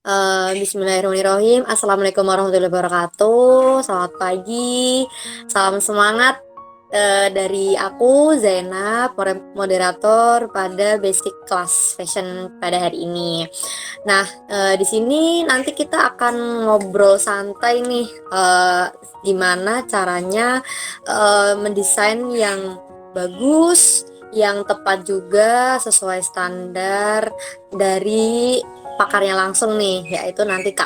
Bismillahirrahmanirrahim. Assalamualaikum warahmatullahi wabarakatuh. Selamat pagi, salam semangat dari aku Zainab, moderator pada Basic Class Fashion pada hari ini. Nah, di sini nanti kita akan ngobrol santai nih, gimana caranya mendesain yang bagus, yang tepat juga sesuai standar dari pakarnya langsung nih, yaitu nanti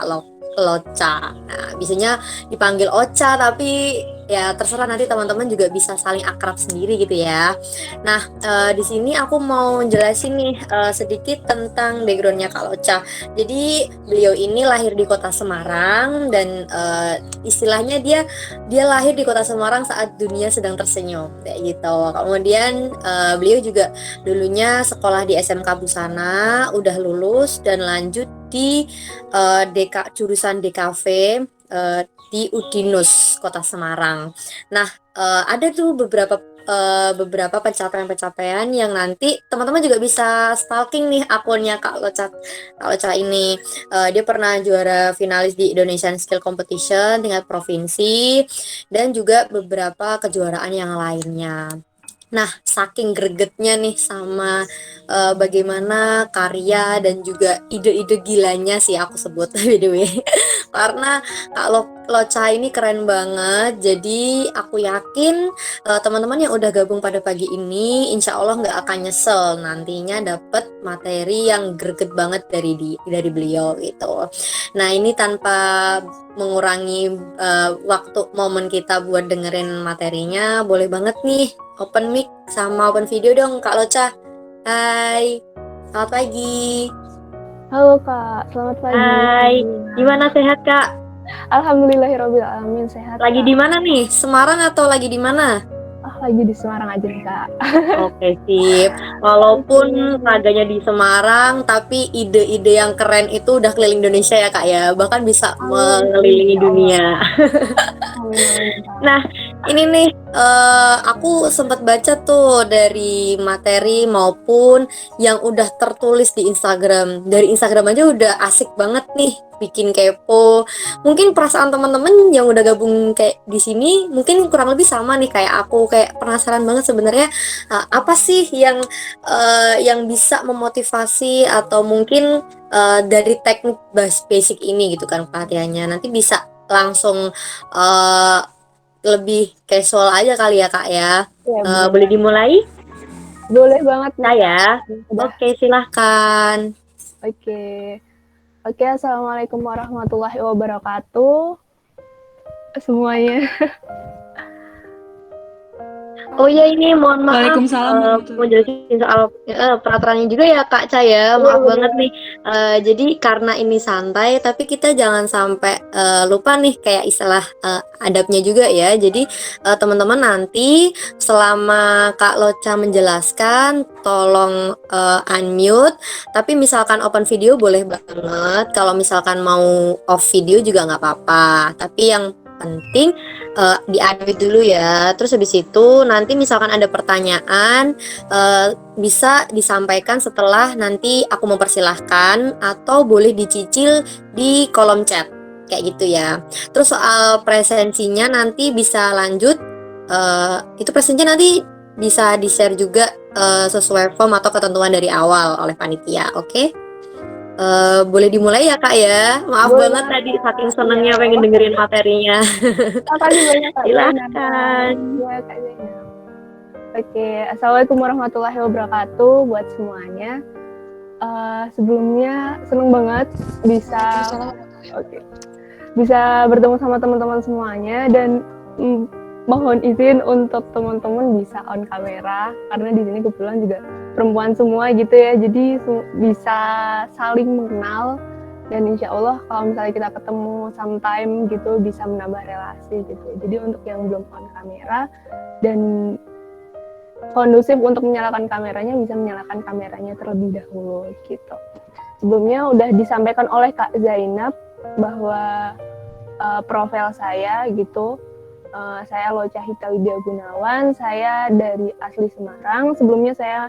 Loca. Nah, biasanya dipanggil Ocha, tapi ya terserah, nanti teman-teman juga bisa saling akrab sendiri gitu ya. Nah, di sini aku mau jelasin nih sedikit tentang backgroundnya Kak Loca. Jadi beliau ini lahir di kota Semarang dan istilahnya dia lahir di kota Semarang saat dunia sedang tersenyum kayak gitu. Kemudian beliau juga dulunya sekolah di SMK Busana, udah lulus dan lanjut di jurusan DKV di Udinus Kota Semarang. Nah, ada tuh beberapa pencapaian-pencapaian yang nanti teman-teman juga bisa stalking nih akunnya Kak Loca ini. Dia pernah juara finalis di Indonesian Skill Competition tingkat provinsi dan juga beberapa kejuaraan yang lainnya. Nah, saking gregetnya nih sama bagaimana karya dan juga ide-ide gilanya sih aku sebut by the way. Karena Kak Loca ini keren banget. Jadi aku yakin teman-teman yang udah gabung pada pagi ini insya Allah nggak akan nyesel nantinya dapet materi yang greget banget dari beliau gitu. Nah, ini tanpa mengurangi waktu momen kita buat dengerin materinya, boleh banget nih open mic sama open video dong Kak Loca. Hai, selamat pagi. Halo Kak, selamat pagi. Hai, gimana, sehat Kak? Alhamdulillahirobbilalamin, sehat Lagi Kak. di mana nih? Semarang atau lagi di mana? Lagi di Semarang aja nih Kak. Oke, sip. Oke. Walaupun raganya di Semarang, tapi ide-ide yang keren itu udah keliling Indonesia ya Kak ya. Bahkan bisa Amin, amin, mengelilingi ya Allah. dunia. Amin, amin Kak. Nah, ini nih aku sempat baca tuh dari materi maupun yang udah tertulis di Instagram. Dari Instagram aja udah asik banget nih bikin kepo. Mungkin perasaan teman-teman yang udah gabung kayak di sini mungkin kurang lebih sama nih kayak aku, kayak penasaran banget sebenarnya apa sih yang bisa memotivasi atau mungkin dari teknik basic ini gitu kan pelatihannya. Nanti bisa langsung eh, lebih casual aja kali ya Kak ya. Ya Boleh benar. dimulai? Boleh banget nih Kak. Saya. Udah. Oke, silahkan. Oke. Oke, Assalamualaikum warahmatullahi wabarakatuh semuanya. Oh iya, ini mohon maaf Waalaikumsalam mau warahmatullahi wabarakatuh. jelasin soal peraturannya juga ya Kak Caya. Iya Maaf banget benar. nih. Jadi karena ini santai, tapi kita jangan sampai lupa nih kayak istilah adabnya juga ya. Jadi teman-teman nanti selama Kak Loca menjelaskan, tolong unmute. Tapi misalkan open video boleh banget. Kalau misalkan mau off video juga nggak apa-apa. Tapi yang penting di-unmute dulu ya. Terus habis itu nanti misalkan ada pertanyaan bisa disampaikan setelah nanti aku mempersilahkan atau boleh dicicil di kolom chat kayak gitu ya. Terus soal presensinya nanti bisa lanjut itu presensinya nanti bisa di-share juga sesuai form atau ketentuan dari awal oleh panitia. Oke? Boleh dimulai ya Kak ya. Maaf Boleh banget banget tadi saking Kak. Iya. senangnya pengen dengerin materinya. Makasih banyak Kak Zainab. Silahkan. Iya Kak Zainab. Oke, Assalamualaikum warahmatullahi wabarakatuh buat semuanya. Sebelumnya seneng banget bisa oke, bisa bertemu sama teman-teman semuanya dan mohon izin untuk teman-teman bisa on kamera karena di sini kebetulan juga perempuan semua gitu ya, jadi bisa saling mengenal dan insya Allah kalau misalnya kita ketemu sometime gitu bisa menambah relasi gitu. Jadi untuk yang belum on kamera dan kondusif untuk menyalakan kameranya, bisa menyalakan kameranya terlebih dahulu gitu. Sebelumnya udah disampaikan oleh Kak Zainab bahwa profil saya gitu, saya Loca Hita Widya Gunawan, saya dari asli Semarang. Sebelumnya saya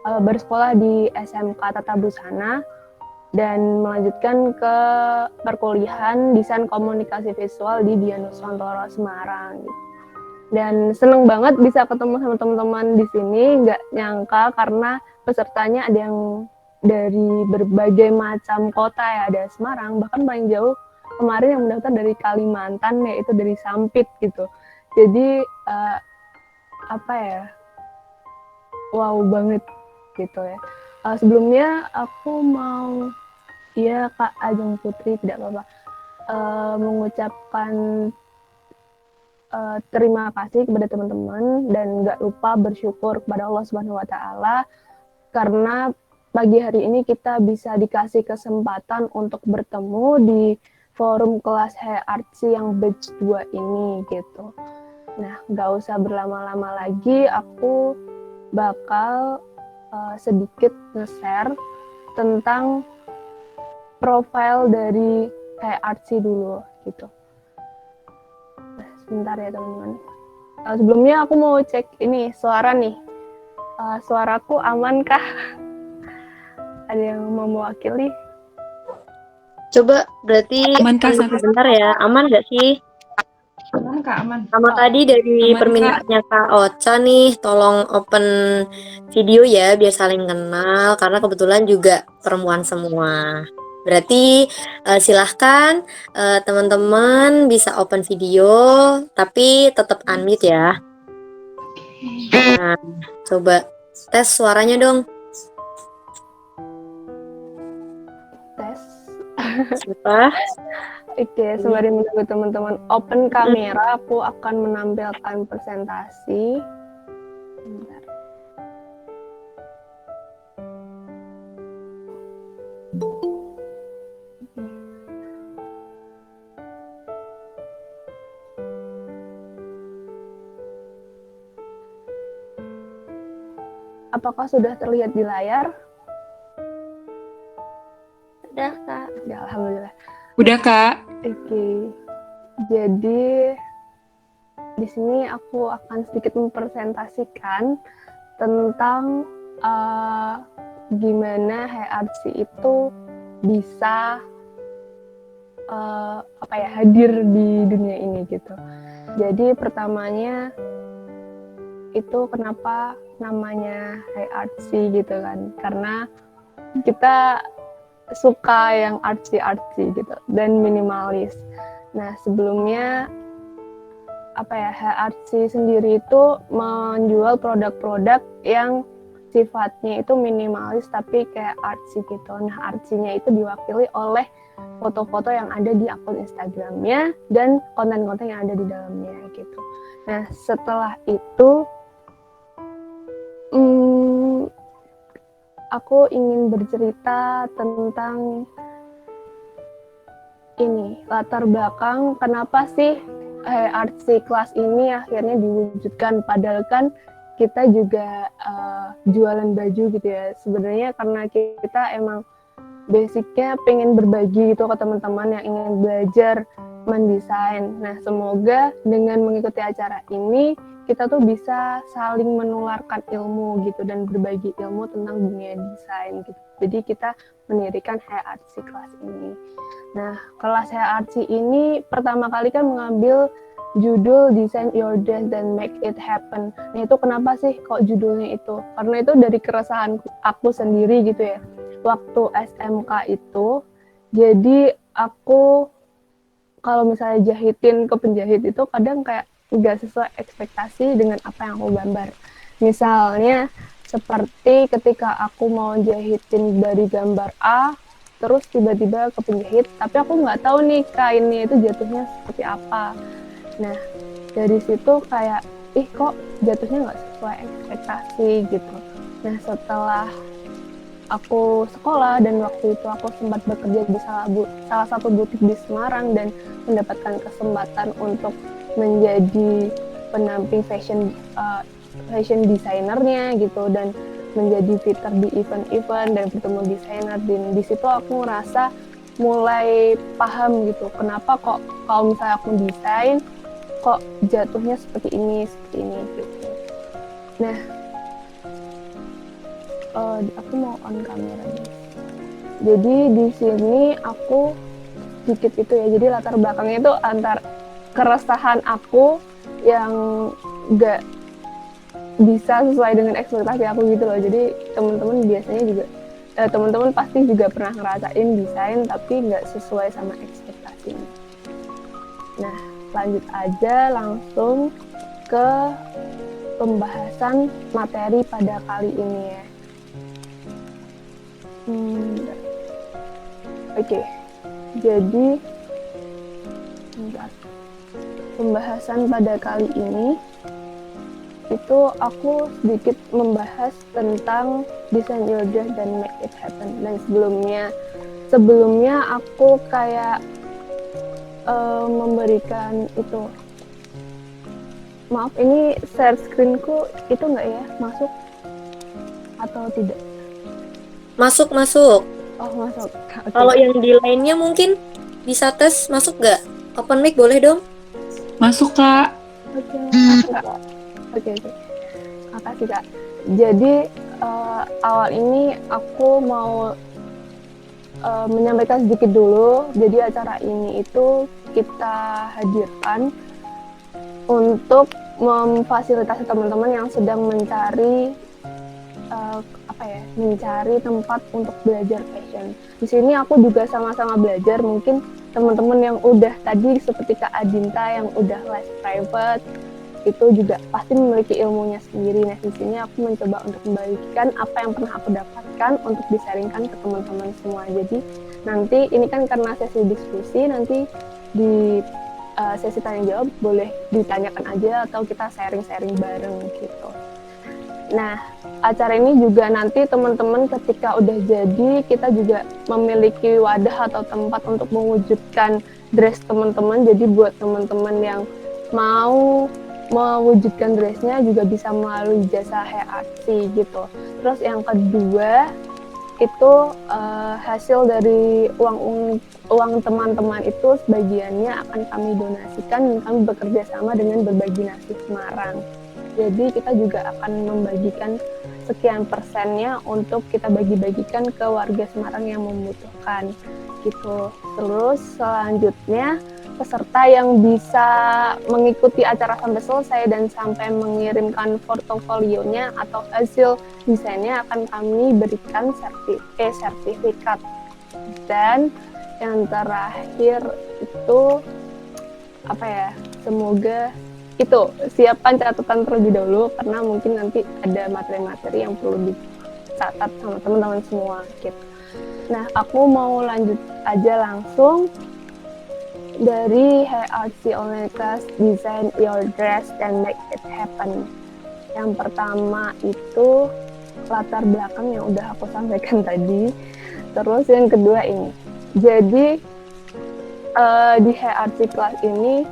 bersekolah di SMK Tata Busana dan melanjutkan ke perkuliahan desain komunikasi visual di Dian Nusantara Semarang gitu. Dan seneng banget bisa ketemu sama teman-teman di sini, nggak nyangka karena pesertanya ada yang dari berbagai macam kota ya, ada Semarang, bahkan paling jauh kemarin yang mendaftar dari Kalimantan, yaitu dari Sampit gitu. Jadi apa ya, wow banget gitu ya. Sebelumnya aku mau, ya Kak Ajeng Putri, tidak apa-apa, mengucapkan terima kasih kepada teman-teman dan nggak lupa bersyukur kepada Allah Subhanahu Wa Taala karena pagi hari ini kita bisa dikasih kesempatan untuk bertemu di forum kelas HRC yang batch 2 ini gitu. Nah, nggak usah berlama-lama lagi, aku bakal sedikit nge-share tentang profil dari HRC dulu gitu. Sebentar ya teman-teman. Sebelumnya aku mau cek ini suara nih. Suaraku aman kah? Ada yang mau mewakili? Coba berarti Aman Kak, sebentar ya, aman nggak sih? aman Kak, aman. Sama tadi dari Aman, permintaannya Kak Ocha nih, tolong open video ya biar saling kenal karena kebetulan juga perempuan semua. Berarti silahkan teman-teman bisa open video tapi tetap unmute ya. Nah, coba tes suaranya dong. Tes. Siapa? Oke, sembari menunggu teman-teman open kamera, aku akan menampilkan presentasi. Bentar. Apakah sudah terlihat di layar? Udah Kak. Ya, alhamdulillah. Udah Kak. Oke. Jadi di sini aku akan sedikit mempresentasikan tentang gimana HRC itu bisa hadir di dunia ini gitu. Jadi pertamanya itu kenapa namanya HRC gitu kan? Karena kita suka yang artsy gitu dan minimalis. Nah sebelumnya HRC sendiri itu menjual produk-produk yang sifatnya itu minimalis tapi kayak artsy gitu. Nah artsy-nya itu diwakili oleh foto-foto yang ada di akun Instagramnya dan konten-konten yang ada di dalamnya gitu. Nah setelah itu aku ingin bercerita tentang ini, latar belakang kenapa sih HRC kelas ini akhirnya diwujudkan, padahal kan kita juga jualan baju gitu ya. Sebenarnya karena kita emang basicnya pengen berbagi gitu ke teman-teman yang ingin belajar mendesain. Nah semoga dengan mengikuti acara ini kita tuh bisa saling menularkan ilmu gitu dan berbagi ilmu tentang dunia desain gitu. Jadi kita mendirikan HRC kelas ini. Nah, kelas HRC ini pertama kali kan mengambil judul Design Your Dance and Make It Happen. Nah, itu kenapa sih kok judulnya itu? Karena itu dari keresahan aku sendiri gitu ya. Waktu SMK itu, jadi aku kalau misalnya jahitin ke penjahit itu kadang kayak nggak sesuai ekspektasi dengan apa yang aku gambar. Misalnya seperti ketika aku mau jahitin dari gambar A, terus tiba-tiba ke penjahit, tapi aku nggak tahu nih kainnya itu jatuhnya seperti apa. Nah dari situ kayak, kok jatuhnya nggak sesuai ekspektasi gitu. Nah setelah aku sekolah dan waktu itu aku sempat bekerja di salah satu butik di Semarang dan mendapatkan kesempatan untuk menjadi penamping fashion desainernya gitu dan menjadi fitter di event-event dan bertemu desainer, dan di situ aku ngerasa mulai paham gitu kenapa kok kalau misalnya aku desain kok jatuhnya seperti ini gitu. Nah aku mau on kamera nih. Jadi di sini aku sedikit itu ya. Jadi latar belakangnya itu antar keresahan aku yang nggak bisa sesuai dengan ekspektasi aku gitu loh. Jadi teman-teman biasanya juga teman-teman pasti juga pernah ngerasain desain tapi nggak sesuai sama ekspektasinya. Nah, lanjut aja langsung ke pembahasan materi pada kali ini ya. Oke. Jadi pembahasan pada kali ini itu aku sedikit membahas tentang design your dress dan make it happen. Dan sebelumnya aku kayak memberikan itu, maaf ini share screenku itu nggak ya masuk atau tidak? Masuk. Oh masuk. Okay. Kalau yang di lainnya mungkin bisa tes masuk nggak? Open mic boleh dong? Masuk, Kak. Oke, Kak. Oke. Makasih, Kak. Jadi awal ini aku mau menyampaikan sedikit dulu. Jadi acara ini itu kita hadirkan untuk memfasilitasi teman-teman yang sedang mencari mencari tempat untuk belajar fashion. Di sini aku juga sama-sama belajar. Mungkin teman-teman yang udah tadi seperti Kak Adinta yang udah les private itu juga pasti memiliki ilmunya sendiri. Nah, di sini aku mencoba untuk membagikan apa yang pernah aku dapatkan untuk disaringkan ke teman-teman semua. Jadi nanti ini kan karena sesi diskusi, nanti di sesi tanya jawab boleh ditanyakan aja atau kita sharing-sharing bareng gitu. Nah, acara ini juga nanti teman-teman ketika udah jadi, kita juga memiliki wadah atau tempat untuk mewujudkan dress teman-teman. Jadi buat teman-teman yang mau mewujudkan dressnya juga bisa melalui jasa HRC gitu. Terus yang kedua itu hasil dari uang teman-teman itu sebagiannya akan kami donasikan dan kami bekerja sama dengan Berbagi Nasi Semarang. Jadi kita juga akan membagikan sekian persennya untuk kita bagi-bagikan ke warga Semarang yang membutuhkan gitu. Terus selanjutnya peserta yang bisa mengikuti acara sampai selesai dan sampai mengirimkan portofolionya atau hasil desainnya akan kami berikan sertifikat. Dan yang terakhir itu semoga itu siapkan catatan terlebih dahulu karena mungkin nanti ada materi-materi yang perlu dicatat sama teman-teman semua gitu. Nah, aku mau lanjut aja langsung dari HRC Online Class Design Your Dress and Make It Happen. Yang pertama itu latar belakang yang udah aku sampaikan tadi. Terus yang kedua ini. Jadi di HRC Class ini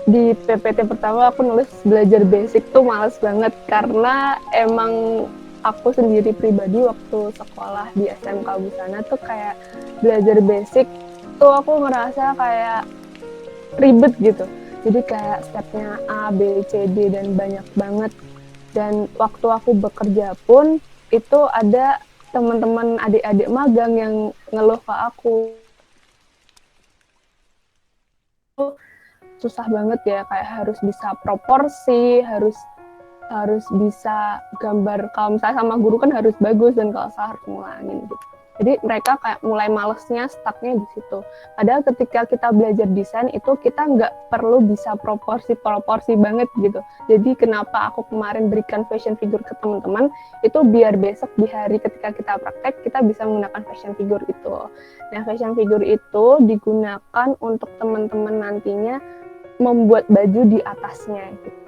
di PPT pertama aku nulis belajar basic tuh males banget karena emang aku sendiri pribadi waktu sekolah di SMK Busana tuh kayak belajar basic tuh aku ngerasa kayak ribet gitu. Jadi kayak stepnya A, B, C, D dan banyak banget. Dan waktu aku bekerja pun itu ada teman-teman adik-adik magang yang ngeluh ke aku susah banget ya, kayak harus bisa proporsi, harus bisa gambar, kalau misalnya sama guru kan harus bagus dan kalau salah harus ngulangin gitu. Jadi mereka kayak mulai malesnya stucknya di situ. Padahal ketika kita belajar desain itu kita nggak perlu bisa proporsi banget gitu. Jadi kenapa aku kemarin berikan fashion figure ke teman-teman itu biar besok di hari ketika kita praktek kita bisa menggunakan fashion figure itu. Nah, fashion figure itu digunakan untuk teman-teman nantinya membuat baju di atasnya gitu.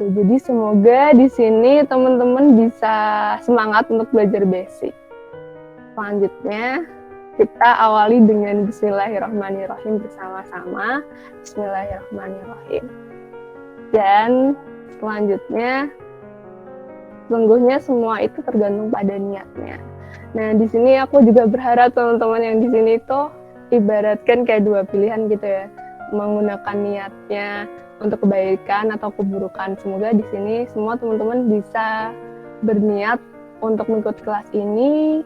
Jadi semoga di sini teman-teman bisa semangat untuk belajar basic. Selanjutnya kita awali dengan Bismillahirrahmanirrahim bersama-sama. Bismillahirrahmanirrahim. Dan selanjutnya sesungguhnya semua itu tergantung pada niatnya. Nah, di sini aku juga berharap teman-teman yang di sini tuh ibaratkan kayak dua pilihan gitu ya. Menggunakan niatnya untuk kebaikan atau keburukan. Semoga di sini semua teman-teman bisa berniat untuk mengikuti kelas ini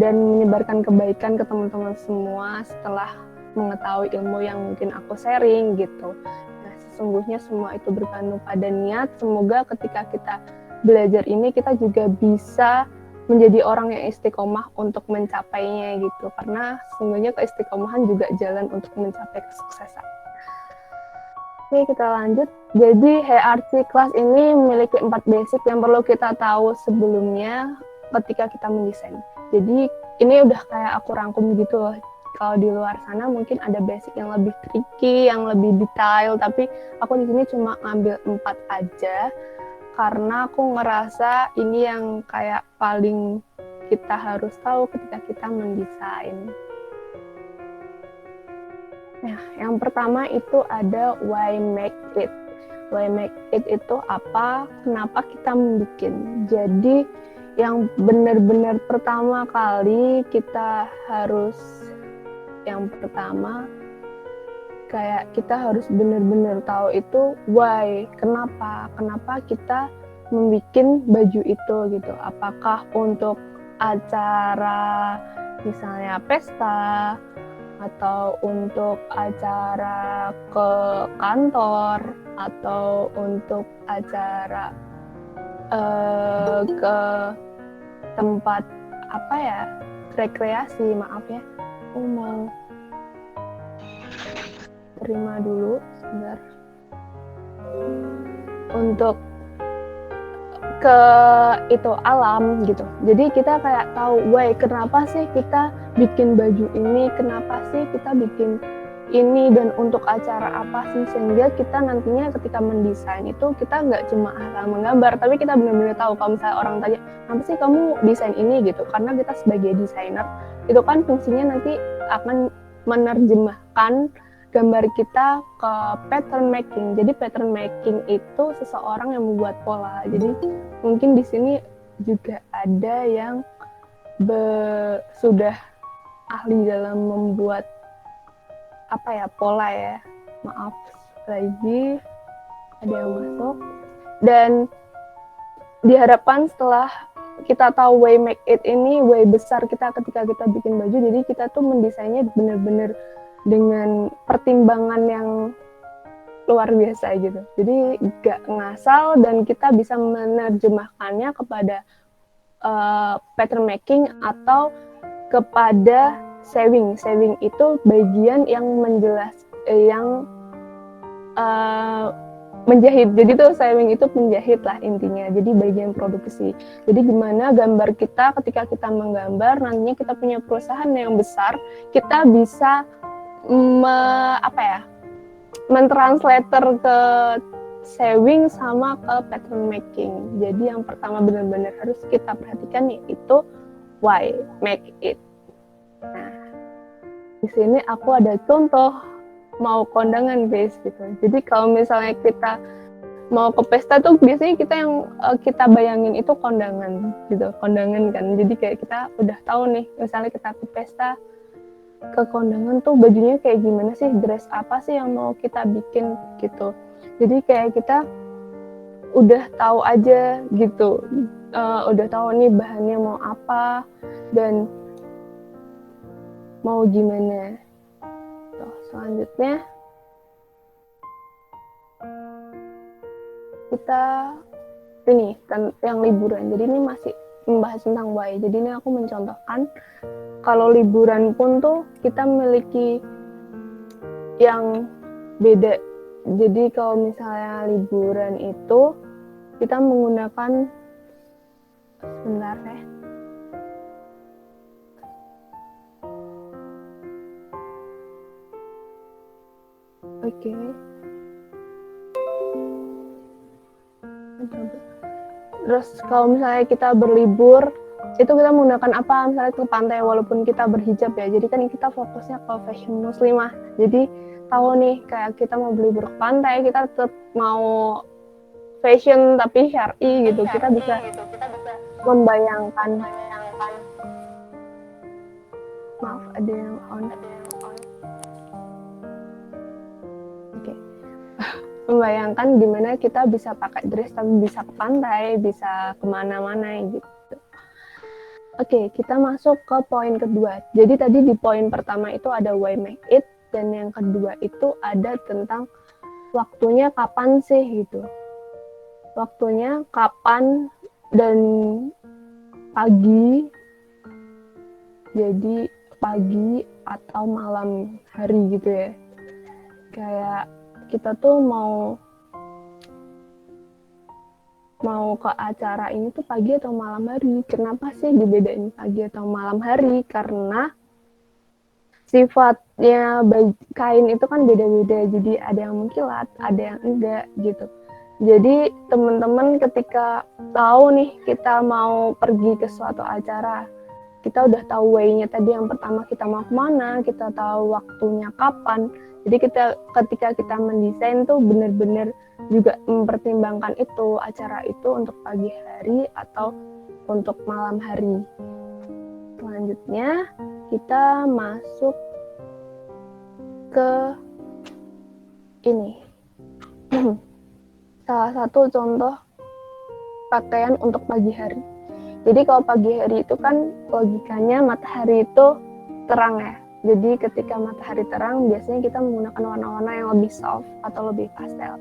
dan menyebarkan kebaikan ke teman-teman semua setelah mengetahui ilmu yang mungkin aku sharing gitu. Nah, sesungguhnya semua itu bergantung pada niat. Semoga ketika kita belajar ini kita juga bisa menjadi orang yang istiqomah untuk mencapainya gitu. Karena sesungguhnya keistiqomahan juga jalan untuk mencapai kesuksesan. Oke, kita lanjut. Jadi HRC Class ini memiliki 4 basic yang perlu kita tahu sebelumnya ketika kita mendesain. Jadi ini udah kayak aku rangkum gitu loh. Kalau di luar sana mungkin ada basic yang lebih tricky, yang lebih detail, tapi aku di sini cuma ngambil 4 aja karena aku ngerasa ini yang kayak paling kita harus tahu ketika kita mendesain. Nah, yang pertama itu ada why make it. Why make it itu apa? Kenapa kita membuat? Jadi yang benar-benar pertama kali kita harus kayak kita harus benar-benar tahu itu why, kenapa kita membuat baju itu gitu. Apakah untuk acara misalnya pesta atau untuk acara ke kantor atau untuk acara ke tempat apa ya, rekreasi. Maaf ya, aku mau terima dulu sebentar. Untuk ke itu alam gitu. Jadi kita kayak tahu why, kenapa sih kita bikin baju ini, kenapa sih kita bikin ini, dan untuk acara apa sih, sehingga kita nantinya ketika mendesain itu kita nggak cuma asal menggambar, tapi kita benar-benar tahu. Kalau misalnya orang tanya kenapa sih kamu desain ini gitu, karena kita sebagai desainer itu kan fungsinya nanti akan menerjemahkan gambar kita ke pattern making. Jadi pattern making itu seseorang yang membuat pola. Jadi mungkin di sini juga ada yang sudah ahli dalam membuat apa ya, pola ya. Maaf lagi ada yang masuk. Dan diharapkan setelah kita tahu why make it ini, why besar kita ketika kita bikin baju, jadi kita tuh mendesainnya benar-benar dengan pertimbangan yang luar biasa gitu. Jadi gak ngasal dan kita bisa menerjemahkannya kepada pattern making atau kepada sewing. Sewing itu bagian yang menjahit. Jadi tuh sewing itu penjahit lah intinya. Jadi bagian produksi. Jadi gimana gambar kita ketika kita menggambar, nantinya kita punya perusahaan yang besar, kita bisa mentranslator ke sewing sama ke pattern making. Jadi yang pertama benar-benar harus kita perhatikan yaitu why make it. Nah, di sini aku ada contoh mau kondangan guys gitu. Jadi kalau misalnya kita mau ke pesta tuh biasanya kita yang kita bayangin itu kondangan gitu, kondangan kan. Jadi kayak kita udah tahu nih, misalnya kita ke pesta, ke kondangan tuh bajunya kayak gimana sih, dress apa sih yang mau kita bikin gitu. Jadi kayak kita udah tahu aja gitu, udah tahu nih bahannya mau apa dan mau gimana. Tuh, selanjutnya kita ini yang liburan. Jadi ini masih membahas tentang why. Jadi ini aku mencontohkan kalau liburan pun tuh kita memiliki yang beda. Jadi kalau misalnya liburan itu kita menggunakan, sebentar ya. Oke. Terus kalau misalnya kita berlibur, itu kita menggunakan apa? Misalnya ke pantai, walaupun kita berhijab ya. Jadi kan kita fokusnya ke fashion muslimah. Jadi tahu nih, kayak kita mau berlibur ke pantai, kita tetap mau fashion tapi syar'i gitu. Kita bisa membayangkan. Maaf, ada yang on. Oke. Membayangkan gimana kita bisa pakai dress tapi bisa ke pantai, bisa kemana-mana gitu. Oke, kita masuk ke poin kedua. Jadi tadi di poin pertama itu ada why make it, dan yang kedua itu ada tentang waktunya kapan sih gitu. Waktunya kapan dan pagi. Jadi pagi atau malam hari gitu ya. Kayak kita tuh mau ke acara ini tuh pagi atau malam hari. Kenapa sih dibedain pagi atau malam hari? Karena sifatnya kain itu kan beda-beda. Jadi ada yang mengkilat, ada yang enggak gitu. Jadi teman-teman ketika tahu nih kita mau pergi ke suatu acara, kita udah tahu way-nya tadi. Yang pertama kita mau kemana, kita tahu waktunya kapan. Jadi ketika kita mendesain tuh benar-benar juga mempertimbangkan itu, acara itu untuk pagi hari atau untuk malam hari. Selanjutnya kita masuk ke ini. Salah satu contoh pakaian untuk pagi hari. Jadi kalau pagi hari itu kan logikanya matahari itu terang ya. Jadi ketika matahari terang biasanya kita menggunakan warna-warna yang lebih soft atau lebih pastel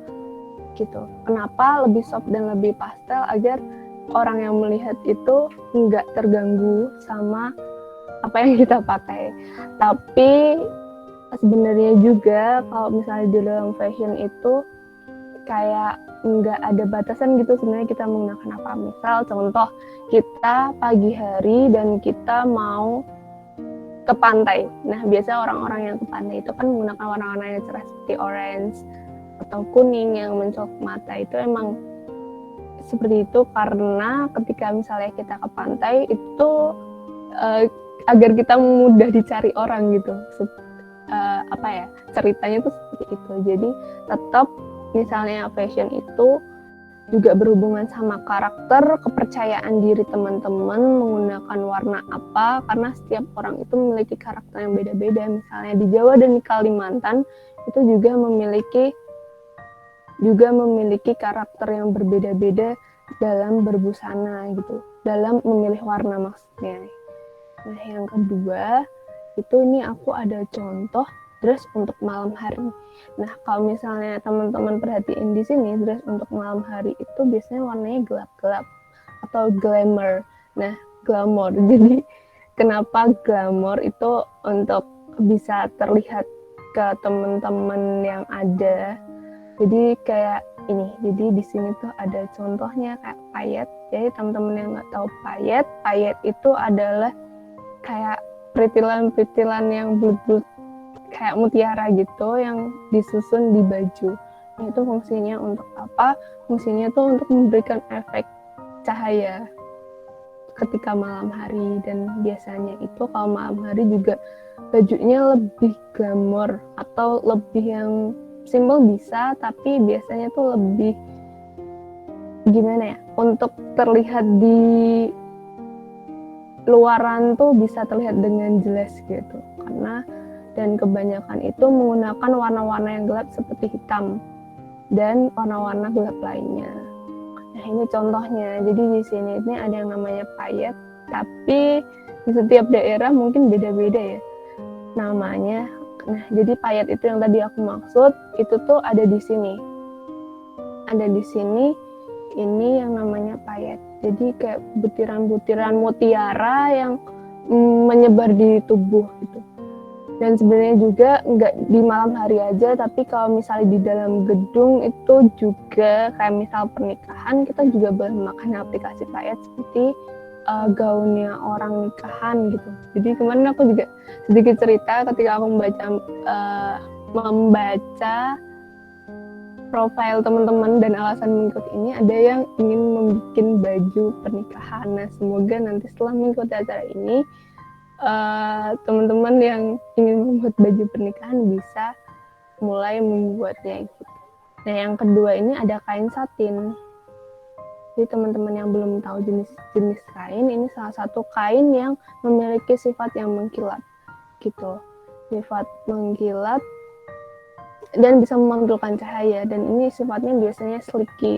gitu. Kenapa lebih soft dan lebih pastel? Agar orang yang melihat itu nggak terganggu sama apa yang kita pakai. Tapi sebenarnya juga kalau misalnya di dalam fashion itu kayak nggak ada batasan gitu sebenarnya kita menggunakan apa. Misal contoh kita pagi hari dan kita mau ke pantai. Nah biasa orang-orang yang ke pantai itu kan menggunakan warna-warna yang cerah seperti orange atau kuning yang mencolok mata. Itu emang seperti itu karena ketika misalnya kita ke pantai itu agar kita mudah dicari orang gitu. Ceritanya tuh seperti itu. Jadi tetap misalnya fashion itu juga berhubungan sama karakter, kepercayaan diri teman-teman menggunakan warna apa, karena setiap orang itu memiliki karakter yang beda-beda. Misalnya di Jawa dan di Kalimantan itu juga memiliki karakter yang berbeda-beda dalam berbusana gitu, dalam memilih warna maksudnya. Nah yang kedua itu ini aku ada contoh dress untuk malam hari. Nah, kalau misalnya teman-teman perhatiin di sini, dress untuk malam hari itu biasanya warnanya gelap-gelap atau glamour. Nah, glamour. Jadi, kenapa glamour itu untuk bisa terlihat ke teman-teman yang ada. Jadi kayak ini. Jadi di sini tuh ada contohnya kayak payet. Jadi teman-teman yang nggak tahu payet itu adalah kayak peritilan-peritilan yang bulat-bulat kayak mutiara gitu yang disusun di baju. Nah, itu fungsinya untuk apa? Fungsinya tuh untuk memberikan efek cahaya ketika malam hari. Dan biasanya itu kalau malam hari juga bajunya lebih glamor atau lebih yang simple bisa, tapi biasanya tuh lebih gimana ya, untuk terlihat di luaran tuh bisa terlihat dengan jelas gitu. Karena dan kebanyakan itu menggunakan warna-warna yang gelap seperti hitam dan warna-warna gelap lainnya. Nah ini contohnya. Jadi di sini ini ada yang namanya payet, tapi di setiap daerah mungkin beda-beda ya namanya. Nah jadi payet itu yang tadi aku maksud itu tuh ada di sini. Ada di sini ini yang namanya payet. Jadi kayak butiran-butiran mutiara yang menyebar di tubuh gitu. Dan sebenarnya juga nggak di malam hari aja, tapi kalau misalnya di dalam gedung itu juga kayak misal pernikahan, kita juga boleh memakai aplikasi payet seperti gaunnya orang nikahan gitu. Jadi kemarin aku juga sedikit cerita ketika aku membaca profil teman-teman dan alasan mengikuti ini, ada yang ingin membuat baju pernikahan. Nah semoga nanti setelah mengikuti acara ini teman-teman yang ingin membuat baju pernikahan bisa mulai membuatnya gitu. Nah yang kedua ini ada kain satin. Jadi teman-teman yang belum tahu jenis kain, ini salah satu kain yang memiliki sifat yang mengkilat gitu. Sifat mengkilat dan bisa memantulkan cahaya, dan ini sifatnya biasanya slicky,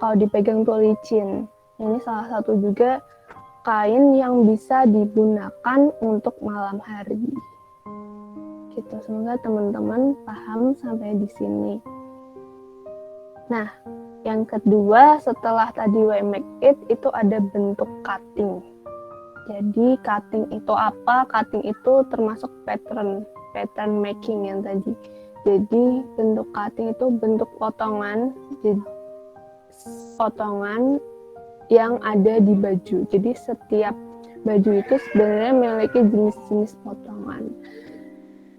kalau dipegang tuh licin. Ini salah satu juga kain yang bisa digunakan untuk malam hari. Gitu, semoga teman-teman paham sampai di sini. Nah, yang kedua setelah tadi we make it itu ada bentuk cutting. Jadi cutting itu apa? Cutting itu termasuk pattern making yang tadi. Jadi bentuk cutting itu bentuk potongan, jadi potongan yang ada di baju. Jadi setiap baju itu sebenarnya memiliki jenis-jenis potongan.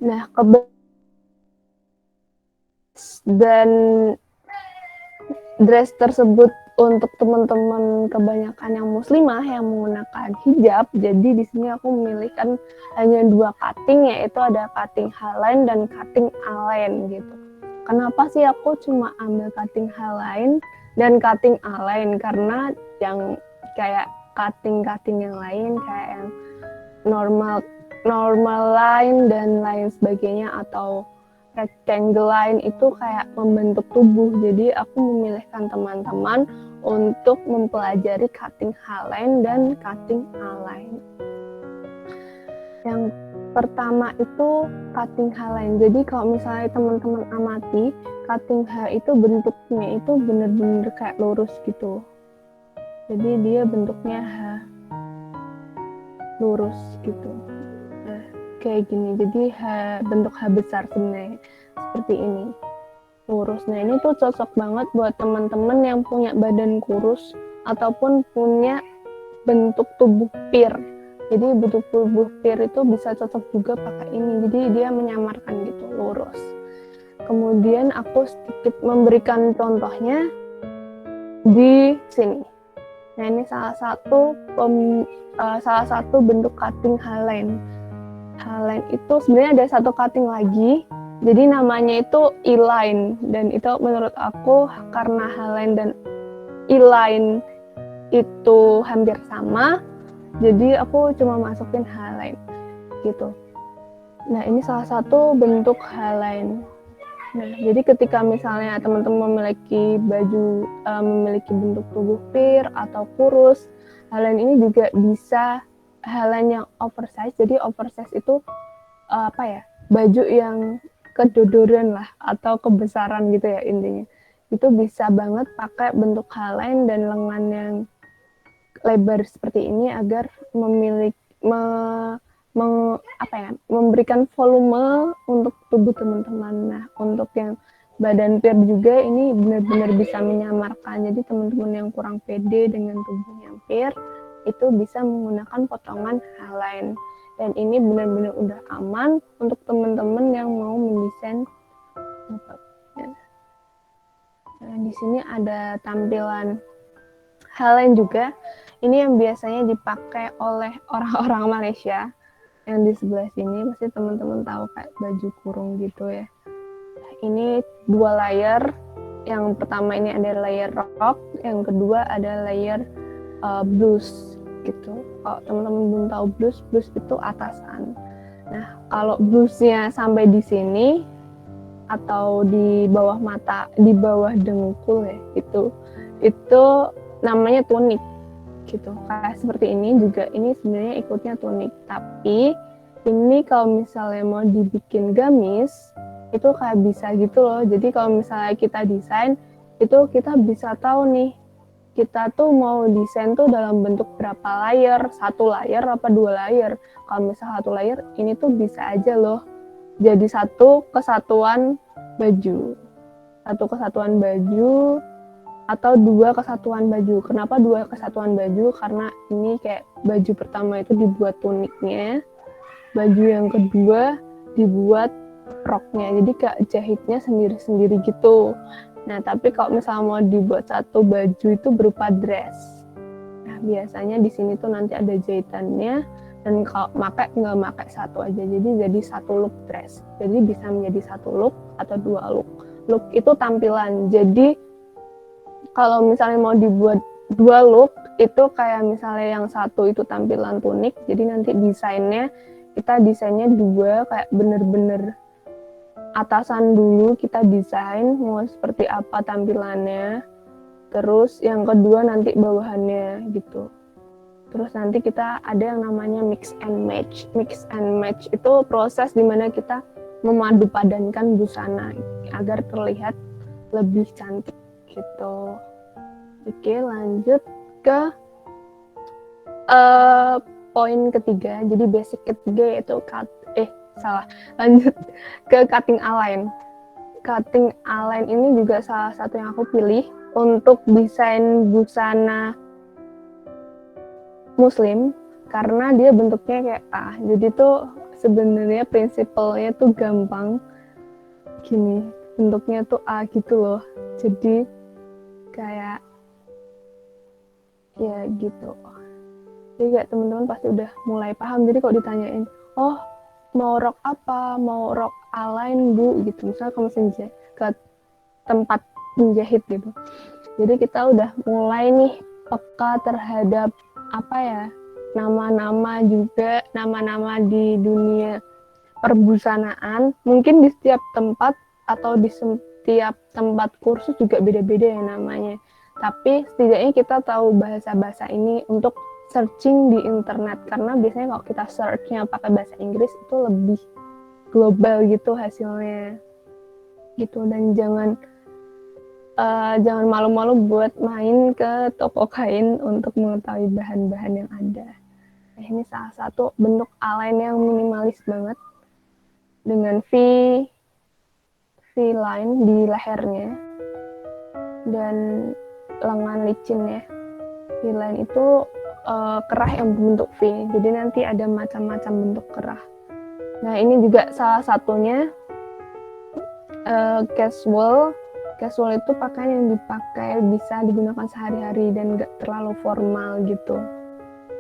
Nah, dan dress tersebut untuk teman-teman kebanyakan yang muslimah yang menggunakan hijab. Jadi di sini aku memilihkan hanya 2 cutting, yaitu ada cutting haline dan cutting align gitu. Kenapa sih aku cuma ambil cutting haline dan cutting align? Karena yang kayak cutting yang lain kayak yang normal line dan lain sebagainya atau rectangle line itu kayak membentuk tubuh. Jadi aku memilihkan teman-teman untuk mempelajari cutting haline dan cutting align. Yang pertama itu cutting haline. Jadi kalau misalnya teman-teman amati, cutting H itu bentuknya itu benar-benar kayak lurus gitu. Jadi dia bentuknya H, lurus gitu. Nah, kayak gini. Jadi bentuk H besar sebenarnya seperti ini, lurus. Nah, ini tuh cocok banget buat teman-teman yang punya badan kurus ataupun punya bentuk tubuh pir. Jadi bentuk tubuh pir itu bisa cocok juga pakai ini. Jadi dia menyamarkan gitu, lurus. Kemudian aku sedikit memberikan contohnya di sini. Nah, ini salah satu bentuk cutting haline. Haline itu sebenarnya ada satu cutting lagi. Jadi namanya itu E-line, dan itu menurut aku karena haline dan E-line itu hampir sama, jadi aku cuma masukin haline gitu. Nah, ini salah satu bentuk haline. Nah, jadi ketika misalnya teman-teman memiliki baju memiliki bentuk tubuh pir atau kurus, haline ini juga bisa haline yang oversize. Jadi oversize itu baju yang kedodoran lah atau kebesaran gitu ya intinya. Itu bisa banget pakai bentuk haline dan lengan yang lebar seperti ini agar memberikan volume untuk tubuh teman-teman. Nah, untuk yang badan pir juga ini benar-benar bisa menyamarkan. Jadi teman-teman yang kurang pede dengan tubuh yang pir itu bisa menggunakan potongan haline. Dan ini benar-benar udah aman untuk teman-teman yang mau mendesain. Nah, di sini ada tampilan haline juga. Ini yang biasanya dipakai oleh orang-orang Malaysia. Yang di sebelah sini pasti teman-teman tahu kayak baju kurung gitu ya. Ini 2 layer. Yang pertama ini ada layer rok, yang kedua ada layer blouse gitu. Kalau teman-teman belum tahu blouse itu atasan. Nah, kalau blouse-nya sampai di sini atau di bawah mata, di bawah dengkul ya, itu namanya tunik gitu. Kayak seperti ini juga, ini sebenarnya ikutnya tunik, tapi ini kalau misalnya mau dibikin gamis itu kayak bisa gitu loh. Jadi kalau misalnya kita desain itu kita bisa tahu nih kita tuh mau desain tuh dalam bentuk berapa layer, 1 layer apa 2 layer. Kalau misalnya 1 layer ini tuh bisa aja loh jadi satu kesatuan baju, atau 2 kesatuan baju. Kenapa 2 kesatuan baju? Karena ini kayak baju pertama itu dibuat tuniknya, baju yang kedua dibuat roknya. Jadi kayak jahitnya sendiri-sendiri gitu. Nah, tapi kalau misalnya mau dibuat satu baju itu berupa dress. Nah, biasanya di sini tuh nanti ada jahitannya, dan kalau nggak pakai satu aja. Jadi 1 look dress. Jadi bisa menjadi 1 look atau 2 look. Look itu tampilan. Jadi kalau misalnya mau dibuat 2 look, itu kayak misalnya yang satu itu tampilan tunik, jadi nanti kita desainnya 2, kayak bener-bener atasan dulu kita desain mau seperti apa tampilannya, terus yang kedua nanti bawahannya gitu. Terus nanti kita ada yang namanya mix and match. Mix and match itu proses dimana kita memadu padankan busana agar terlihat lebih cantik gitu. Oke, lanjut ke poin ketiga. Jadi basic ketiga yaitu lanjut ke cutting align. Cutting align ini juga salah satu yang aku pilih untuk desain busana muslim karena dia bentuknya kayak A. Jadi tuh sebenarnya prinsipalnya tuh gampang. Gini, bentuknya tuh A gitu loh. Jadi kayak ya gitu. Jadi kayak teman-teman pasti udah mulai paham. Jadi kalau ditanyain, oh mau rok apa? Mau rok align bu? Gitu. Misalnya kamu senja ke tempat menjahit gitu. Jadi kita udah mulai nih peka terhadap apa ya, nama-nama juga, nama-nama di dunia perbusanaan. Mungkin di setiap tempat atau di setiap tempat kursus juga beda-beda ya namanya. Tapi setidaknya kita tahu bahasa-bahasa ini untuk searching di internet. Karena biasanya kalau kita searchnya pakai bahasa Inggris itu lebih global gitu hasilnya. Gitu, dan jangan malu-malu buat main ke toko kain untuk mengetahui bahan-bahan yang ada. Nah, ini salah satu bentuk align yang minimalis banget dengan V-line di lehernya dan lengan licin ya. V-line itu kerah yang berbentuk V, jadi nanti ada macam-macam bentuk kerah. Nah, ini juga salah satunya casual. Casual itu pakaian yang dipakai bisa digunakan sehari-hari dan gak terlalu formal gitu.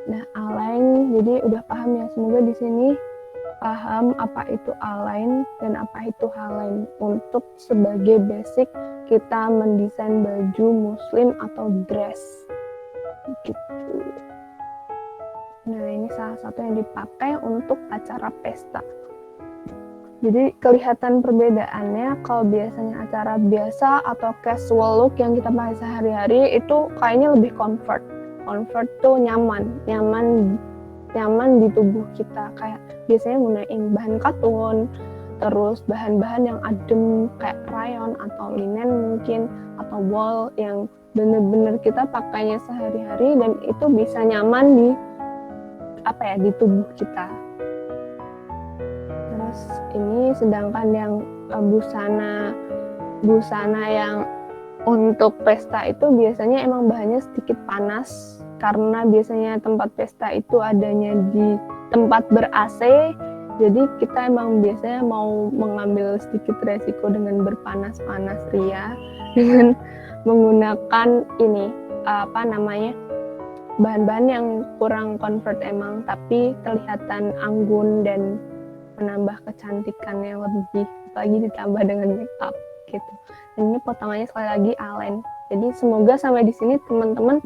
Nah, align, jadi udah paham ya. Semoga di sini paham apa itu align dan apa itu halign untuk sebagai basic kita mendesain baju muslim atau dress gitu. Nah, ini salah satu yang dipakai untuk acara pesta. Jadi kelihatan perbedaannya kalau biasanya acara biasa atau casual look yang kita pakai sehari-hari itu kayaknya lebih comfort. Comfort tuh nyaman di tubuh kita. Kayak biasanya gunain bahan katun, terus bahan-bahan yang adem kayak rayon atau linen mungkin, atau wool yang bener-bener kita pakainya sehari-hari dan itu bisa nyaman di tubuh kita. Terus ini sedangkan yang busana yang untuk pesta itu biasanya emang bahannya sedikit panas karena biasanya tempat pesta itu adanya di tempat ber-AC. Jadi kita emang biasanya mau mengambil sedikit resiko dengan berpanas-panas ria dengan menggunakan bahan-bahan yang kurang comfort emang, tapi kelihatan anggun dan menambah kecantikan yang lebih, apalagi ditambah dengan make up gitu. Dan ini potongannya sekali lagi align. Jadi semoga sampai di sini teman-teman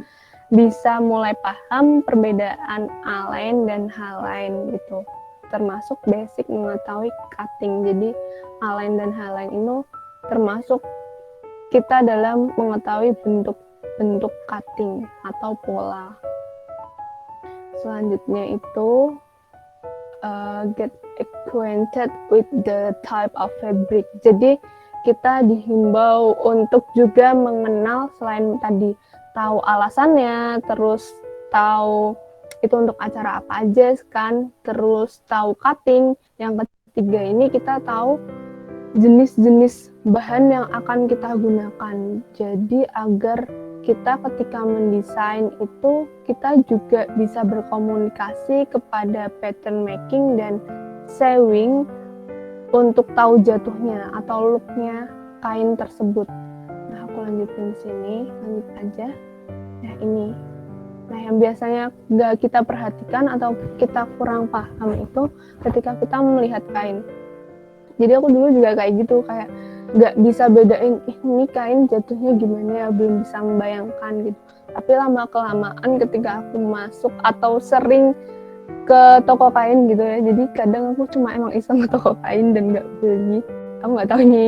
bisa mulai paham perbedaan align dan halign gitu. Termasuk basic mengetahui cutting. Jadi align dan halign itu termasuk kita dalam mengetahui bentuk cutting atau pola. Selanjutnya itu get acquainted with the type of fabric. Jadi kita dihimbau untuk juga mengenal, selain tadi tahu alasannya, terus tahu itu untuk acara apa aja kan, terus tahu cutting. Yang ketiga ini kita tahu jenis-jenis bahan yang akan kita gunakan. Jadi agar kita ketika mendesain itu kita juga bisa berkomunikasi kepada pattern making dan sewing untuk tahu jatuhnya atau looknya kain tersebut. Nah, aku lanjutin sini, lanjut aja. Nah, ini. Nah, yang biasanya nggak kita perhatikan atau kita kurang paham itu ketika kita melihat kain. Jadi aku dulu juga kayak gitu, kayak nggak bisa bedain ini kain jatuhnya gimana ya, belum bisa membayangkan gitu. Tapi lama-kelamaan ketika aku masuk atau sering ke toko kain gitu ya, jadi kadang aku cuma emang iseng ke toko kain dan nggak beli. Aku nggak tahu ini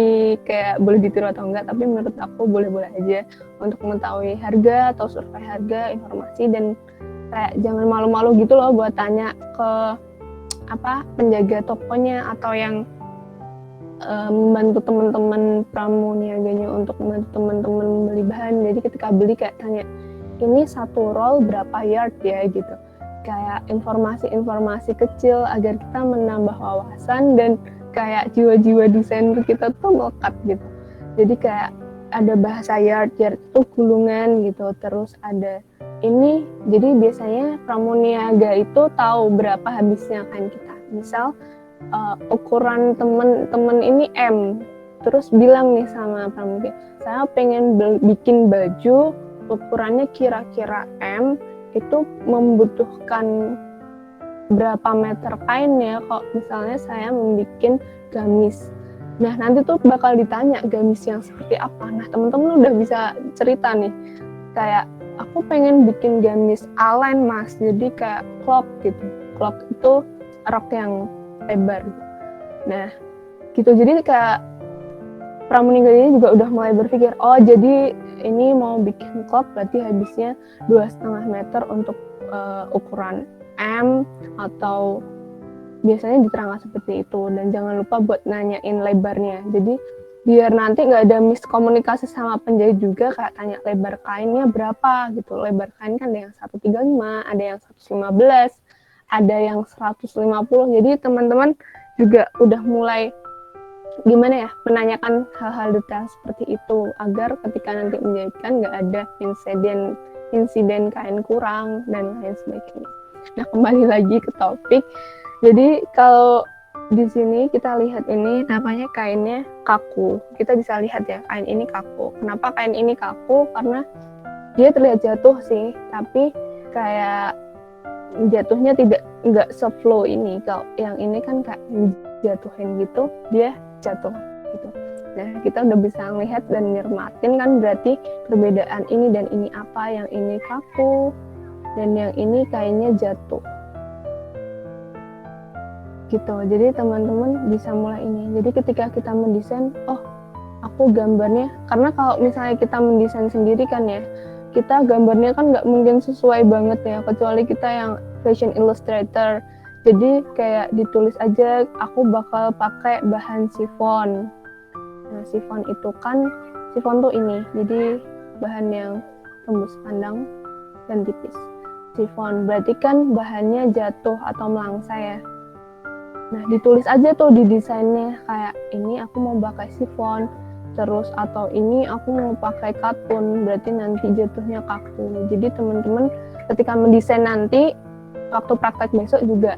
kayak boleh ditiru atau enggak, tapi menurut aku boleh-boleh aja untuk mengetahui harga atau survei harga, informasi, dan kayak jangan malu-malu gitu loh buat tanya ke penjaga tokonya atau yang membantu teman-teman pramuniaganya untuk membantu teman-teman beli bahan. Jadi ketika beli kayak tanya, ini satu roll berapa yard ya gitu. Kayak informasi-informasi kecil agar kita menambah wawasan dan kayak jiwa-jiwa desainer kita tuh melekat gitu. Jadi kayak ada bahasa yard itu gulungan gitu. Terus ada ini, jadi biasanya pramuniaga itu tahu berapa habisnya kain kita. Misal ukuran temen ini M, terus bilang nih sama pramuga, saya pengen bikin baju ukurannya kira-kira M, itu membutuhkan berapa meter kain ya kalau misalnya saya membuat gamis. Nah nanti tuh bakal ditanya gamis yang seperti apa. Nah teman-teman udah bisa cerita nih, kayak aku pengen bikin gamis A-line mas, jadi kayak clock gitu. Clock itu rok yang lebar. Nah gitu, jadi kayak pramuniaga ini juga udah mulai berpikir, oh jadi ini mau bikin clock berarti habisnya 2,5 meter untuk ukuran M, atau biasanya diterangkan seperti itu. Dan jangan lupa buat nanyain lebarnya, jadi biar nanti nggak ada miskomunikasi sama penjahit juga, kayak tanya lebar kainnya berapa gitu. Lebar kain kan ada yang 135, ada yang 115, ada yang 150. Jadi teman-teman juga udah mulai gimana ya, menanyakan hal-hal detail seperti itu agar ketika nanti menjahitkan nggak ada insiden kain kurang dan lain sebagainya. Nah kembali lagi ke topik, jadi kalau di sini kita lihat ini namanya kainnya kaku. Kita bisa lihat ya, kain ini kaku. Kenapa kain ini kaku? Karena dia terlihat jatuh sih, tapi kayak jatuhnya nggak se-flow ini. Kalau yang ini kan kayak jatuhin gitu, dia jatuh gitu. Nah kita udah bisa melihat dan nyermatin kan, berarti perbedaan ini dan ini apa, yang ini kaku dan yang ini kainnya jatuh gitu. Jadi teman-teman bisa mulai ini. Jadi ketika kita mendesain, oh aku gambarnya, karena kalau misalnya kita mendesain sendiri kan ya, kita gambarnya kan nggak mungkin sesuai banget ya, kecuali kita yang fashion illustrator. Jadi kayak ditulis aja, aku bakal pakai bahan chiffon. Nah chiffon itu kan, chiffon tuh ini, jadi bahan yang tembus pandang dan tipis. Chiffon berarti kan bahannya jatuh atau melangsai ya. Nah ditulis aja tuh di desainnya, kayak ini aku mau pakai chiffon, terus atau ini aku mau pakai katun, berarti nanti jatuhnya kaku. Jadi teman-teman ketika mendesain nanti waktu praktek besok juga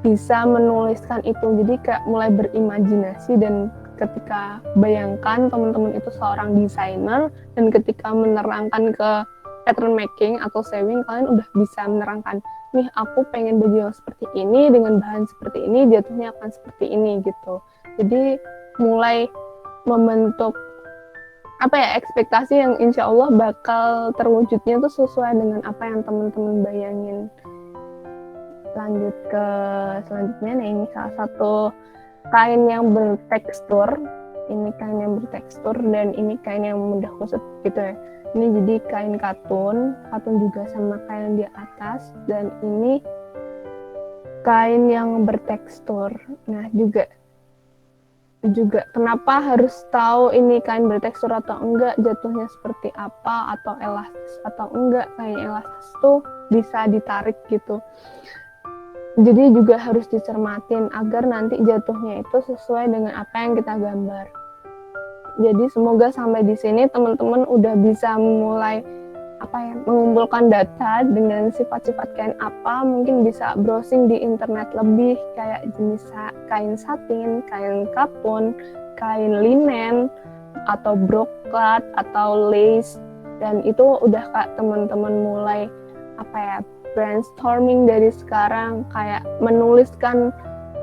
bisa menuliskan itu. Jadi kayak mulai berimajinasi, dan ketika bayangkan teman-teman itu seorang desainer dan ketika menerangkan ke pattern making atau sewing, kalian udah bisa menerangkan, nih aku pengen baju yang seperti ini dengan bahan seperti ini, jatuhnya akan seperti ini gitu. Jadi mulai membentuk ekspektasi yang insya Allah bakal terwujudnya tuh sesuai dengan apa yang teman-teman bayangin. Lanjut ke selanjutnya, nah ini salah satu kain yang bertekstur. Ini kain yang bertekstur dan ini kain yang mudah kusut gitu ya. Ini jadi kain katun juga sama kain di atas, dan ini kain yang bertekstur. Nah juga kenapa harus tahu ini kain bertekstur atau enggak, jatuhnya seperti apa, atau elastis atau enggak. Kain elastis tuh bisa ditarik gitu. Jadi juga harus dicermatin agar nanti jatuhnya itu sesuai dengan apa yang kita gambar. Jadi semoga sampai di sini teman-teman udah bisa mulai mengumpulkan data dengan sifat-sifat kain apa. Mungkin bisa browsing di internet lebih, kayak jenis kain satin, kain katun, kain linen, atau brocade atau lace. Dan itu udah teman-teman mulai brainstorming dari sekarang, kayak menuliskan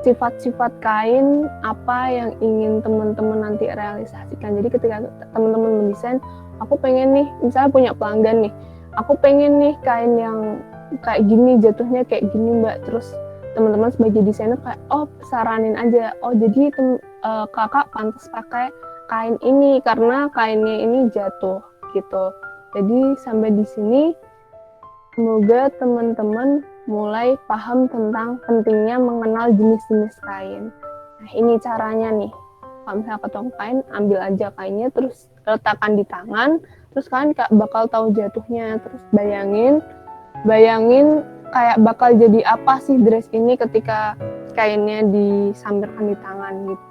sifat-sifat kain apa yang ingin teman-teman nanti realisasikan. Jadi ketika teman-teman mendesain, aku pengen nih, misalnya punya pelanggan nih, aku pengen nih kain yang kayak gini, jatuhnya kayak gini mbak. Terus teman-teman sebagai desainer kayak, oh saranin aja, oh jadi kakak pantas pakai kain ini karena kainnya ini jatuh gitu. Jadi sampai di sini Semoga teman-teman mulai paham tentang pentingnya mengenal jenis-jenis kain. Nah, ini caranya nih. Kalau misalnya ketemu kain, ambil aja kainnya, terus letakkan di tangan, terus kalian bakal tahu jatuhnya. Terus bayangin kayak bakal jadi apa sih dress ini ketika kainnya disambarkan di tangan gitu.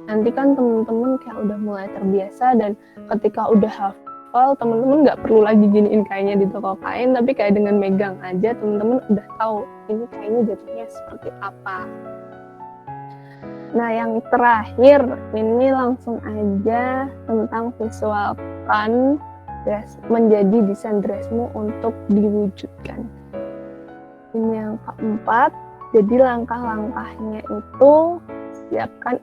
Nanti kan teman-teman kayak udah mulai terbiasa, dan ketika udah hafal, teman-teman nggak perlu lagi giniin kainnya di toko kain, tapi kayak dengan megang aja teman-teman udah tahu ini kainnya jatuhnya seperti apa. Nah, yang terakhir ini langsung aja tentang visualkan dress menjadi desain dressmu untuk diwujudkan. Ini yang keempat, jadi langkah-langkahnya itu siapkan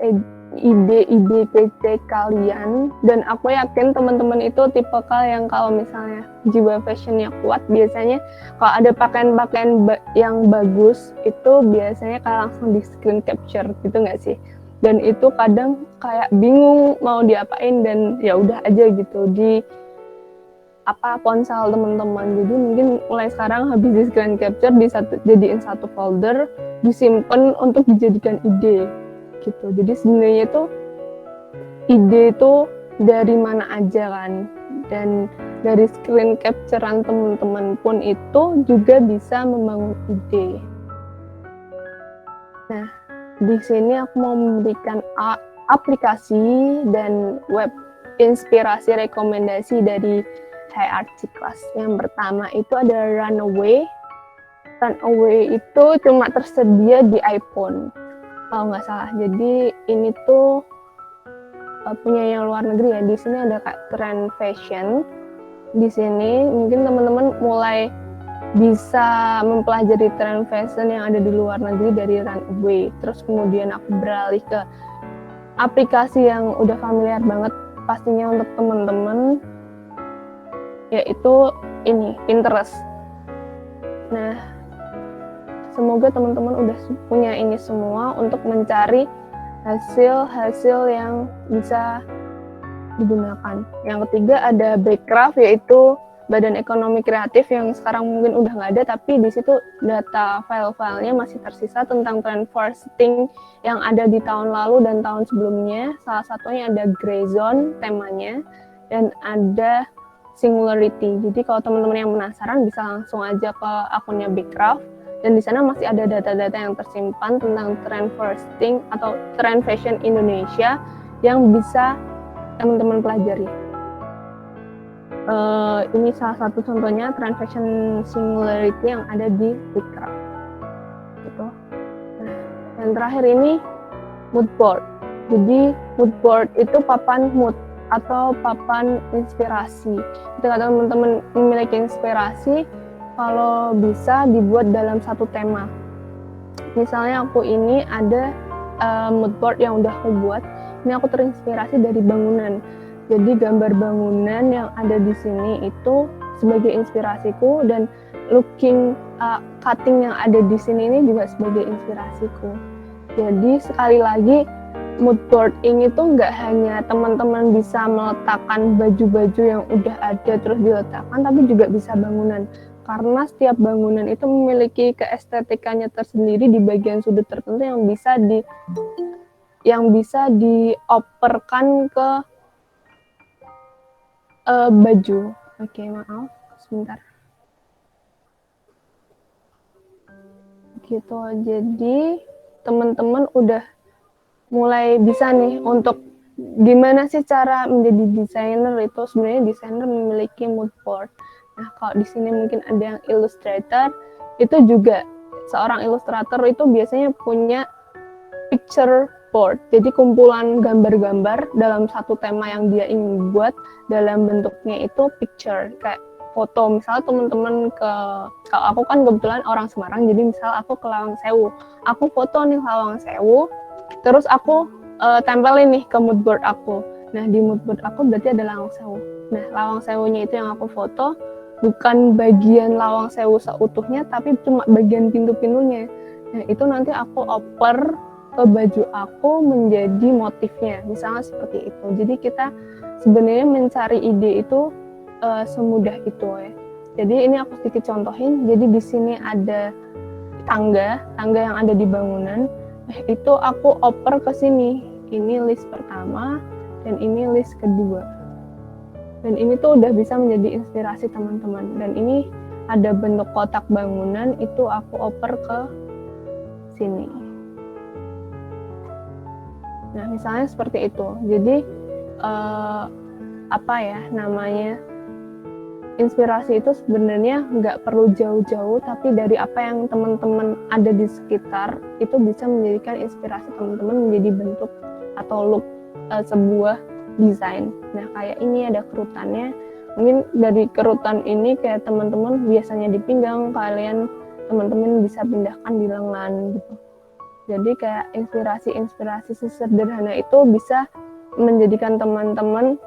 ide-ide kece kalian, dan aku yakin teman-teman itu tipikal yang kalau misalnya jiwa fashionnya kuat, biasanya kalau ada pakaian-pakaian yang bagus itu biasanya kayak langsung di screen capture gitu nggak sih? Dan itu kadang kayak bingung mau diapain, dan ya udah aja gitu di ponsel teman-teman. Jadi mungkin mulai sekarang habis di screen capture jadiin satu folder, disimpan untuk dijadikan ide gitu. Jadi sebenarnya tuh ide itu dari mana aja kan, dan dari screen capturean teman-teman pun itu juga bisa membangun ide. Nah, di sini aku mau memberikan aplikasi dan web inspirasi rekomendasi dari High Archie Class. Yang pertama itu ada Runaway. Runaway itu cuma tersedia di iPhone kalau nggak salah. Jadi ini tuh punya yang luar negeri ya. Di sini ada trend fashion. Di sini mungkin teman-teman mulai bisa mempelajari trend fashion yang ada di luar negeri dari Runaway. Terus kemudian aku beralih ke aplikasi yang udah familiar banget pastinya untuk teman-teman, yaitu ini Pinterest. Nah, semoga teman-teman udah punya ini semua untuk mencari hasil-hasil yang bisa digunakan. Yang ketiga ada Backcraft, yaitu Badan Ekonomi Kreatif yang sekarang mungkin udah nggak ada, tapi di situ data file-filenya masih tersisa tentang trend forecasting yang ada di tahun lalu dan tahun sebelumnya. Salah satunya ada Gray Zone temanya, dan ada Singularity. Jadi kalau teman-teman yang penasaran bisa langsung aja ke akunnya Backcraft, dan di sana masih ada data-data yang tersimpan tentang trend forecasting atau trend fashion Indonesia yang bisa teman-teman pelajari. Ini salah satu contohnya trend fashion Singularity yang ada di Backcraft. Gitu. Nah, yang terakhir ini mood board. Jadi mood board itu papan mood atau papan inspirasi. Ketika teman-teman memiliki inspirasi, kalau bisa dibuat dalam satu tema. Misalnya aku ini ada mood board yang udah aku buat. Ini aku terinspirasi dari bangunan. Jadi gambar bangunan yang ada di sini itu sebagai inspirasiku, dan cutting yang ada di sini ini juga sebagai inspirasiku. Jadi sekali lagi, mood board ini tuh nggak hanya teman-teman bisa meletakkan baju-baju yang udah ada terus diletakkan, tapi juga bisa bangunan. Karena setiap bangunan itu memiliki keestetikanya tersendiri di bagian sudut tertentu yang bisa dioperkan ke baju. Oke, maaf, sebentar. Gitu, jadi teman-teman udah mulai bisa nih untuk gimana sih cara menjadi desainer. Itu sebenarnya desainer memiliki mood board. Nah, kalau di sini mungkin ada yang illustrator, itu juga seorang ilustrator itu biasanya punya picture board. Jadi kumpulan gambar-gambar dalam satu tema yang dia ingin buat, dalam bentuknya itu picture, kayak foto. Misalnya teman-teman kalau aku kan kebetulan orang Semarang, jadi misal aku ke Lawang Sewu, aku foto nih Lawang Sewu, terus aku tempelin nih ke mood board aku. Nah, di mood board aku berarti ada Lawang Sewu. Nah, Lawang Sewunya itu yang aku foto bukan bagian Lawang Sewu seutuhnya, tapi cuma bagian pintu-pintunya. Nah, itu nanti aku oper ke baju aku menjadi motifnya, misalnya seperti itu. Jadi kita sebenarnya mencari ide itu semudah itu ya. Jadi ini aku sedikit contohin. Jadi di sini ada tangga yang ada di bangunan. Itu aku oper ke sini. Ini list pertama dan ini list kedua. Dan ini tuh udah bisa menjadi inspirasi teman-teman. Dan ini ada bentuk kotak bangunan, itu aku oper ke sini. Nah, misalnya seperti itu. Jadi inspirasi itu sebenarnya nggak perlu jauh-jauh, tapi dari apa yang teman-teman ada di sekitar itu bisa menjadikan inspirasi teman-teman menjadi bentuk atau look sebuah desain. Nah, kayak ini ada kerutannya. Mungkin dari kerutan ini kayak teman-teman biasanya di pinggang, teman-teman bisa pindahkan di lengan gitu. Jadi kayak inspirasi sesederhana itu bisa menjadikan teman-teman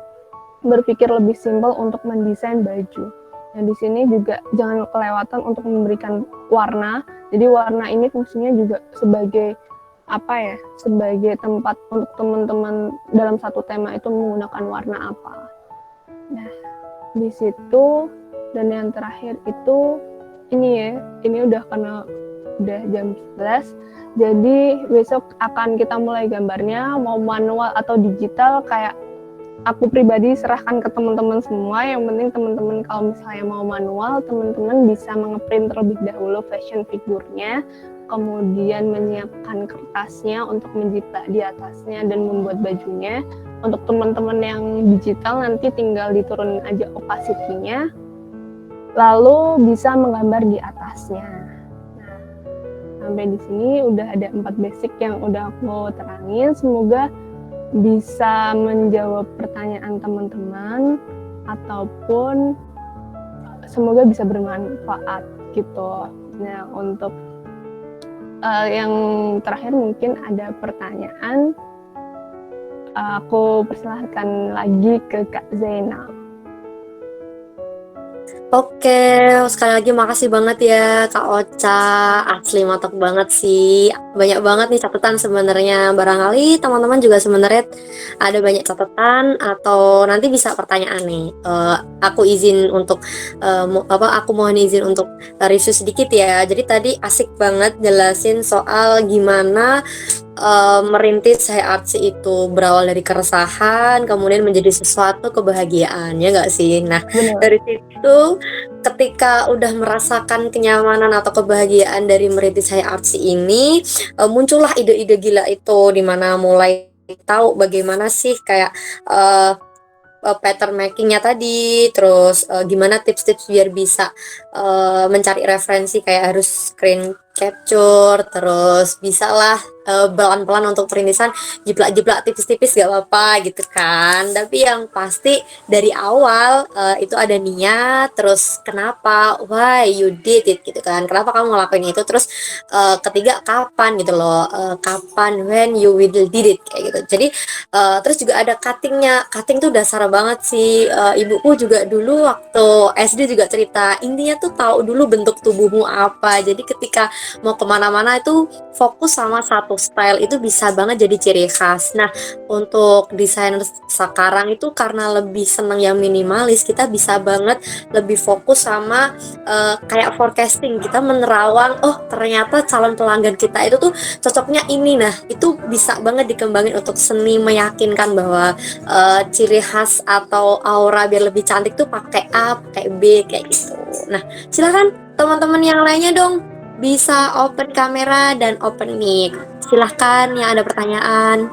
berpikir lebih simpel untuk mendesain baju. Nah, di sini juga jangan kelewatan untuk memberikan warna. Jadi warna ini fungsinya juga sebagai sebagai tempat untuk teman-teman dalam satu tema itu menggunakan warna apa. Nah, di situ. Dan yang terakhir itu ini udah karena udah jam 11. Jadi besok akan kita mulai gambarnya, mau manual atau digital, kayak aku pribadi serahkan ke teman-teman semua. Yang penting teman-teman kalau misalnya mau manual, teman-teman bisa mengeprint terlebih dahulu fashion figurnya, kemudian menyiapkan kertasnya untuk menjiplak di atasnya dan membuat bajunya. Untuk teman-teman yang digital nanti tinggal diturunin aja opacity-nya, lalu bisa menggambar di atasnya. Nah, sampai di sini udah ada 4 basic yang udah aku terangin. Semoga bisa menjawab pertanyaan teman-teman ataupun semoga bisa bermanfaat gitu. Nah, untuk yang terakhir mungkin ada pertanyaan. Aku persilahkan lagi ke Kak Zainab. Oke, sekali lagi makasih banget ya Kak Ocha, asli mantap banget sih. Banyak banget nih catatan sebenarnya. Barangkali teman-teman juga sebenarnya ada banyak catatan atau nanti bisa pertanyaan nih. Aku izin untuk aku mohon izin untuk review sedikit ya. Jadi tadi asik banget jelasin soal gimana merintis Hai Artsy itu berawal dari keresahan, kemudian menjadi sesuatu kebahagiaan, ya nggak sih? Nah, Benar. dari situ ketika udah merasakan kenyamanan atau kebahagiaan dari merintis Hai Artsy ini, muncullah ide-ide gila itu, dimana mulai tahu bagaimana sih kayak pattern makingnya tadi, terus gimana tips-tips biar bisa mencari referensi kayak harus screen capture, terus bisa lah pelan-pelan untuk perintisan jiplak-jiplak tipis-tipis gak apa-apa gitu kan. Tapi yang pasti dari awal itu ada niat, terus kenapa, why you did it gitu kan, kenapa kamu ngelakuin itu, terus ketiga kapan gitu loh, kapan, when you will did it kayak gitu. Jadi terus juga ada cuttingnya. Cutting tuh dasar banget sih. Ibuku juga dulu waktu SD juga cerita, intinya tuh tahu dulu bentuk tubuhmu apa. Jadi ketika mau kemana-mana itu fokus sama satu style itu bisa banget jadi ciri khas. Nah, untuk desainer sekarang itu karena lebih seneng yang minimalis, kita bisa banget lebih fokus sama kayak forecasting. Kita menerawang, oh ternyata calon pelanggan kita itu tuh cocoknya ini. Nah, itu bisa banget dikembangin untuk seni meyakinkan bahwa ciri khas atau aura biar lebih cantik tuh pakai A, pakai B kayak gitu. Nah, silakan teman-teman yang lainnya dong bisa open kamera dan open mic. Silahkan yang ada pertanyaan.